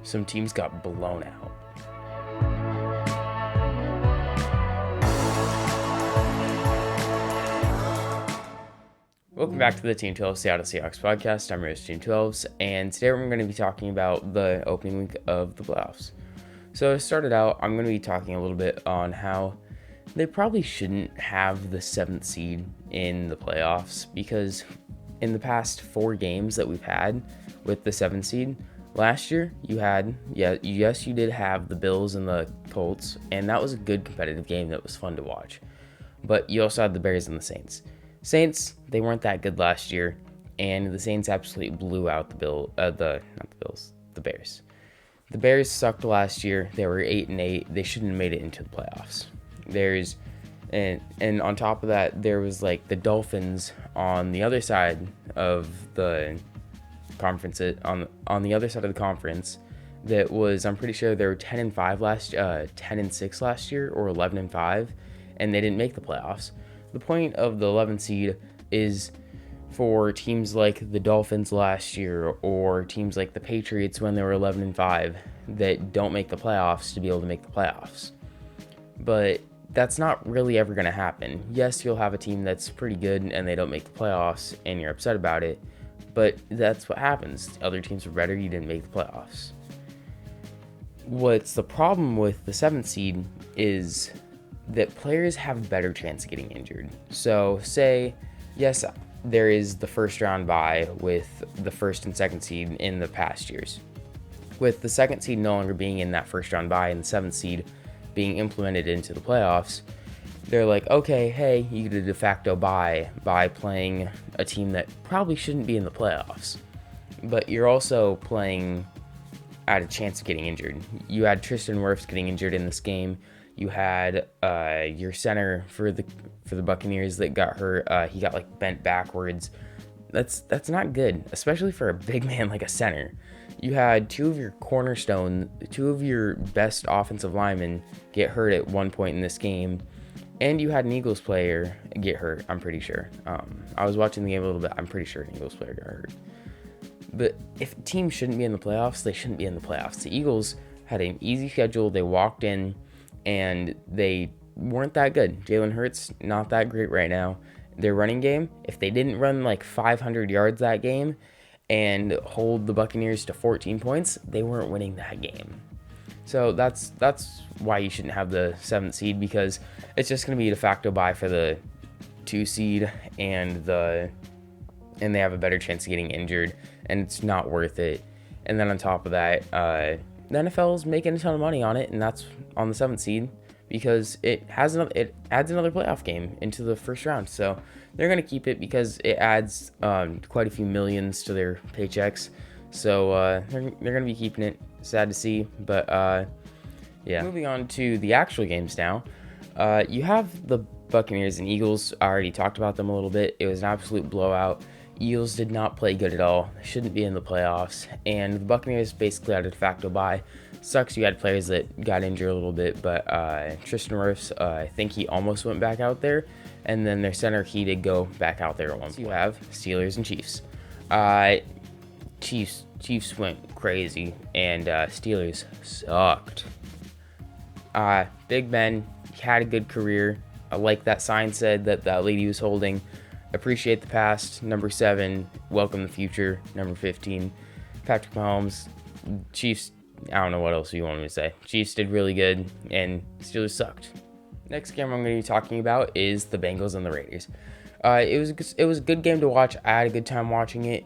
some teams got blown out. Welcome back to the Team 12 Seattle Seahawks podcast. I'm your host, Team 12s, and today we're going to be talking about the opening week of the playoffs. So to start it out, I'm going to be talking a little bit on how they probably shouldn't have the 7th seed in the playoffs, because in the past 4 games that we've had with the 7th seed, last year you did have the Bills and the Colts, and that was a good competitive game that was fun to watch. But you also had the Bears and the Saints. Saints, they weren't that good last year, and the Saints absolutely blew out the Bears. The Bears sucked last year. They were 8-8. They shouldn't have made it into the playoffs. And on top of that, there was like the Dolphins on the other side of the conference. On the other side of the conference, that was, I'm pretty sure they were 10-6 last year, or 11-5, and they didn't make the playoffs. The point of the 11th seed is for teams like the Dolphins last year, or teams like the Patriots when they were 11-5 that don't make the playoffs, to be able to make the playoffs. But that's not really ever going to happen. Yes, you'll have a team that's pretty good and they don't make the playoffs and you're upset about it, but that's what happens. Other teams are better, you didn't make the playoffs. What's the problem with the 7th seed is that players have a better chance of getting injured. So say, yes, there is the first round bye with the 1st and 2nd seed in the past years. With the 2nd seed no longer being in that first round bye and the 7th seed being implemented into the playoffs, they're like, okay, hey, you get a de facto bye by playing a team that probably shouldn't be in the playoffs. But you're also playing at a chance of getting injured. You had Tristan Wirfs getting injured in this game. You had your center for the Buccaneers that got hurt. He got like bent backwards. That's not good, especially for a big man like a center. You had two of your best offensive linemen get hurt at one point in this game, and you had an Eagles player get hurt. I'm pretty sure. I was watching the game a little bit. I'm pretty sure an Eagles player got hurt. But if a team shouldn't be in the playoffs, they shouldn't be in the playoffs. The Eagles had an easy schedule. They walked in, and they weren't that good. Jalen Hurts, not that great right now. Their running game, if they didn't run like 500 yards that game and hold the Buccaneers to 14 points, they weren't winning that game. So that's why you shouldn't have the 7th seed, because it's just going to be a de facto bye for the 2 seed, and they have a better chance of getting injured, and it's not worth it. And then on top of that, the NFL is making a ton of money on it, and that's on the 7th seed, because it adds another playoff game into the first round. So they're going to keep it because it adds quite a few millions to their paychecks. So they're going to be keeping it. Sad to see, but yeah. Moving on to the actual games now. You have the Buccaneers and Eagles. I already talked about them a little bit. It was an absolute blowout. Eagles did not play good at all. They shouldn't be in the playoffs. And the Buccaneers basically had a de facto bye. Sucks you had players that got injured a little bit, but Tristan Wirfs, I think he almost went back out there. And then their center, he did go back out there at once. You have Steelers and Chiefs. Chiefs went crazy, and Steelers sucked. Big Ben had a good career. I like that sign said that lady was holding. Appreciate the past. Number 7, welcome the future. Number 15, Patrick Mahomes. Chiefs, I don't know what else you want me to say. Chiefs did really good, and Steelers sucked. Next game I'm going to be talking about is the Bengals and the Raiders. It was a good game to watch. I had a good time watching it.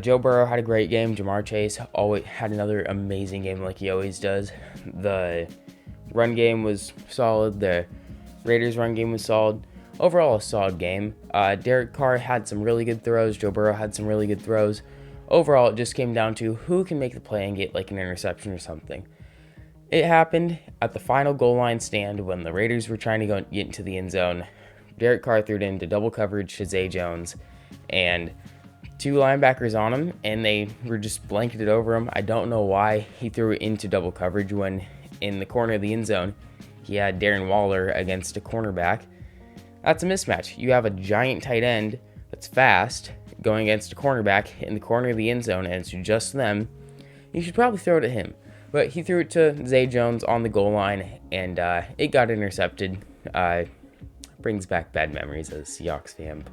Joe Burrow had a great game. Jamar Chase always had another amazing game like he always does. The run game was solid. The Raiders' run game was solid. Overall, a solid game. Derek Carr had some really good throws. Joe Burrow had some really good throws. Overall, it just came down to who can make the play and get like an interception or something. It happened at the final goal line stand when the Raiders were trying to get into the end zone. Derek Carr threw it into double coverage to Zay Jones, and 2 linebackers on him, and they were just blanketed over him. I don't know why he threw it into double coverage when in the corner of the end zone he had Darren Waller against a cornerback. That's a mismatch. You have a giant tight end that's fast going against a cornerback in the corner of the end zone, and it's just them. you should probably throw it at him. But he threw it to Zay Jones on the goal line, and it got intercepted. Brings back bad memories as a Seahawks fan.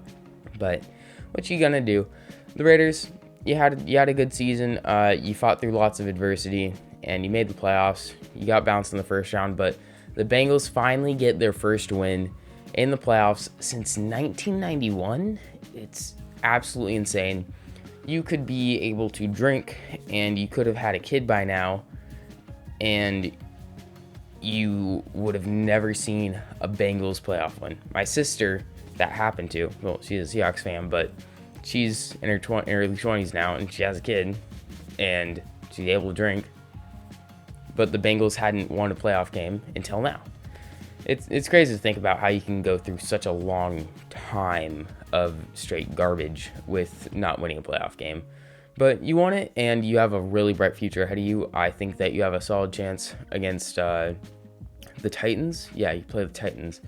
But what you gonna do? The Raiders, you had a good season. You fought through lots of adversity, and you made the playoffs. You got bounced in the first round, but the Bengals finally get their first win in the playoffs since 1991. It's absolutely insane. You could be able to drink, and you could have had a kid by now, and you would have never seen a Bengals playoff win. My sister, that happened to, well, she's a Seahawks fan, but she's in her early 20s now, and she has a kid, and she's able to drink. But the Bengals hadn't won a playoff game until now. It's crazy to think about how you can go through such a long time of straight garbage with not winning a playoff game. But you won it, and you have a really bright future ahead of you. I think that you have a solid chance against the Titans. Yeah, you play the Titans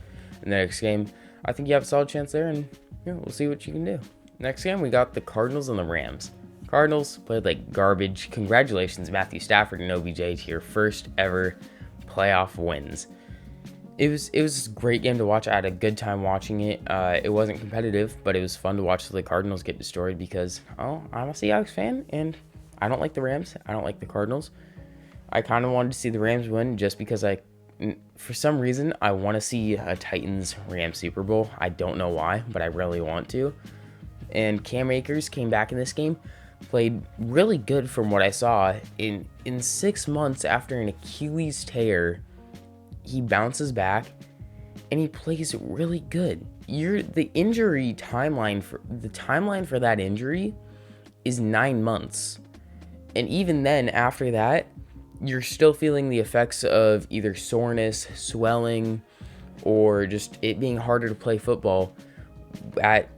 in the next game. I think you have a solid chance there, and we'll see what you can do. Next game, we got the Cardinals and the Rams. Cardinals played like garbage. Congratulations, Matthew Stafford and OBJ, to your first ever playoff wins. It was a great game to watch. I had a good time watching it. It wasn't competitive, but it was fun to watch the Cardinals get destroyed because, I'm a Seahawks fan, and I don't like the Rams. I don't like the Cardinals. I kind of wanted to see the Rams win just because for some reason, I want to see a Titans-Rams Super Bowl. I don't know why, but I really want to. And Cam Akers came back in this game, played really good from what I saw. In 6 months after an Achilles tear, he bounces back and he plays really good. The timeline for that injury is 9 months. And even then, after that, you're still feeling the effects of either soreness, swelling, or just it being harder to play football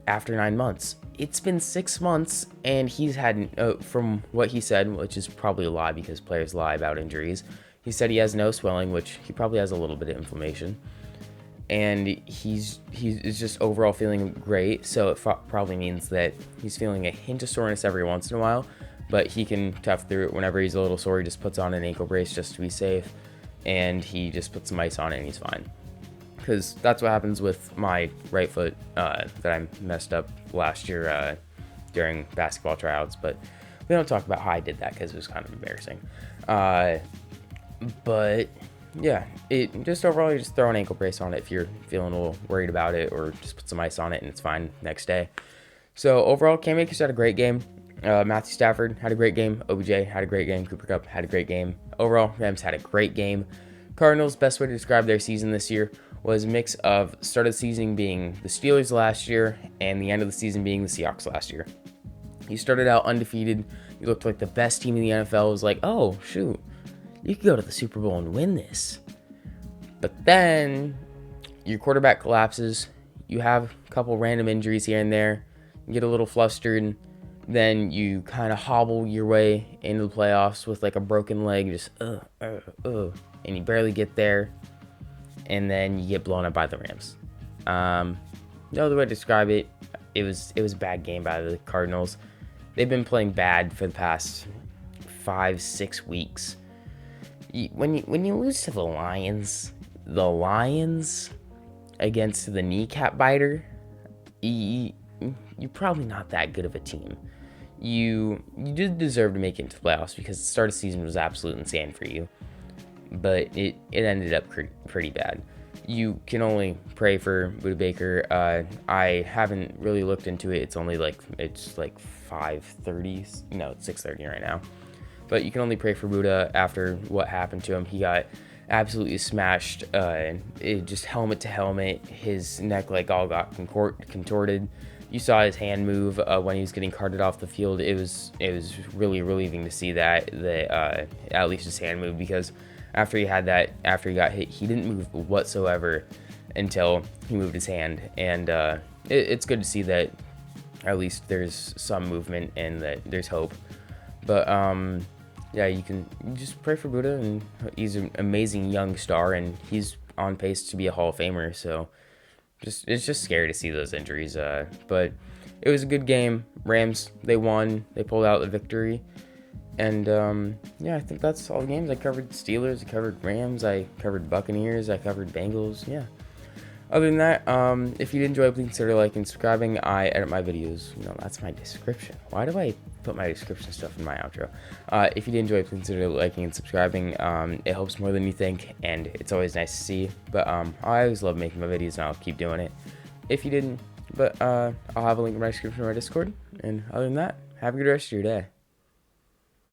after 9 months. It's been 6 months, and he's had, from what he said, which is probably a lie because players lie about injuries, he said he has no swelling, which he probably has a little bit of inflammation. And he's just overall feeling great, so it probably means that he's feeling a hint of soreness every once in a while, but he can tough through it. Whenever he's a little sore, he just puts on an ankle brace just to be safe, and he just puts some ice on it, and he's fine. Because that's what happens with my right foot that I messed up last year during basketball tryouts, but we don't talk about how I did that because it was kind of embarrassing. But yeah, it just overall, you just throw an ankle brace on it if you're feeling a little worried about it, or just put some ice on it and it's fine next day. So overall, Cam Akers had a great game. Matthew Stafford had a great game. OBJ had a great game. Cooper Kupp had a great game. Overall, Rams had a great game. Cardinals, best way to describe their season this year was a mix of start of the season being the Steelers last year and the end of the season being the Seahawks last year. You started out undefeated. You looked like the best team in the NFL. It was like, oh, shoot, you could go to the Super Bowl and win this. But then your quarterback collapses. You have a couple random injuries here and there. You get a little flustered. Then you kind of hobble your way into the playoffs with like a broken leg. Just, and you barely get there. And then you get blown up by the Rams. No other way to describe it. It was a bad game by the Cardinals. They've been playing bad for the past 5-6 weeks. When you lose to the Lions against the kneecap biter, you're probably not that good of a team. You did deserve to make it into the playoffs because the start of the season was absolutely insane for you. But it ended up pretty bad. You can only pray for Buda Baker. I haven't really looked into it. It's like 5:30. No, it's 6:30 right now. But you can only pray for Buda after what happened to him. He got absolutely smashed. Just helmet to helmet. His neck all got contorted. You saw his hand move when he was getting carted off the field. It was really relieving to see that at least his hand moved, because after he got hit, he didn't move whatsoever until he moved his hand. And it's good to see that at least there's some movement and that there's hope. But yeah, you just pray for Buddha, and he's an amazing young star, and he's on pace to be a Hall of Famer. So it's just scary to see those injuries. But it was a good game. Rams, they won. They pulled out the victory. And yeah, I think that's all the games. I covered Steelers, I covered Rams, I covered Buccaneers, I covered Bengals. Yeah. Other than that, if you did enjoy, please consider liking and subscribing. I edit my videos. That's my description. Why do I put my description stuff in my outro? If you did enjoy, please consider liking and subscribing. It helps more than you think, and it's always nice to see. But I always love making my videos, and I'll keep doing it. If you didn't, but I'll have a link in my description or my Discord. And other than that, have a good rest of your day.